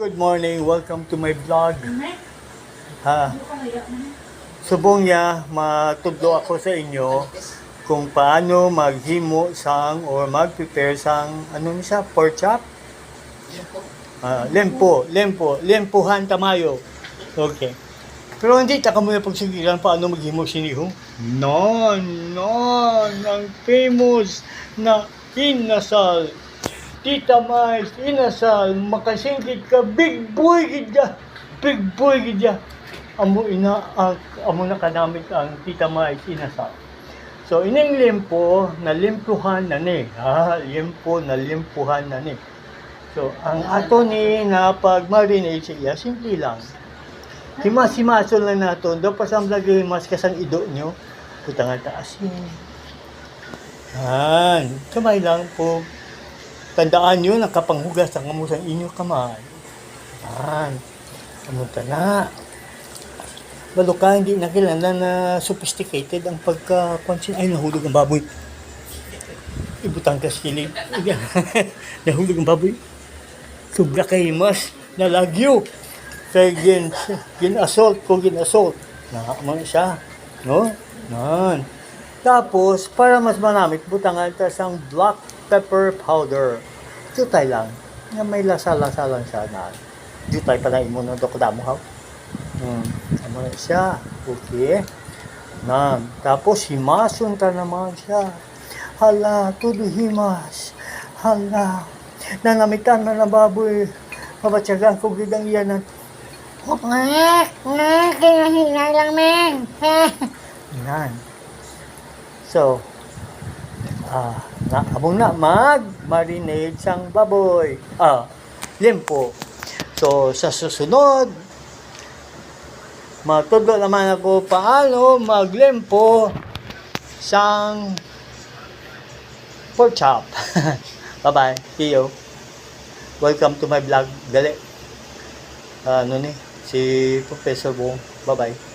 Good morning, welcome to my vlog. Subong niya, matudlo ako sa inyo kung paano maghimo sang or mag-prepare sang ano ni siya, pork chop? Lempuhan tamayo. Okay. Pero hindi ta kamo pagsigilan paano maghimo siniho. Ang famous na inasal. Tita Mais, inasal, makasingkit ka, big boy gidya. Amo na kanamit ang Tita Mais, inasal. So, ining limpo, na limpuhan na ni. Limpuhan na ni. So, ang ato ni na pag-marinate siya, simple lang. Himas-himasol lang nato, daw pasang lagi mas kasang ido nyo, putang taas yun. Kamay lang po. Tandaan nyo, nakapanghugas ang amusang inyo kamay. Kamunta na. Balo ka, hindi na kailangan na sophisticated ang pagka-consin. Ay, nahulog ang baboy. Ibutang ka silig. Nahulog ang baboy. Sobra kay mas. Nalagyo. Kaya gin-assault. Nakamang siya. No? Nan. Tapos, para mas manamit, butangan ta sang black pepper powder. Jutay lang. Na may lasa-lasa lang siya na. Jutay pa na imo na dokda mo ha. Ano na siya. Okay. Nan. Tapos, himason ta naman siya. Hala, tudo himas. Hala. Nanamitan na baboy. Mabatsagan ko gidang iyan. Kinahinay lang, men. Nan. So, abong na mag-marinate sang baboy. Limpo. So, sa susunod, matudlo naman ako paano maglimpo sang pork chop. Bye-bye. See you. Welcome to my vlog. Dali. Si Professor Bong. Bye-bye.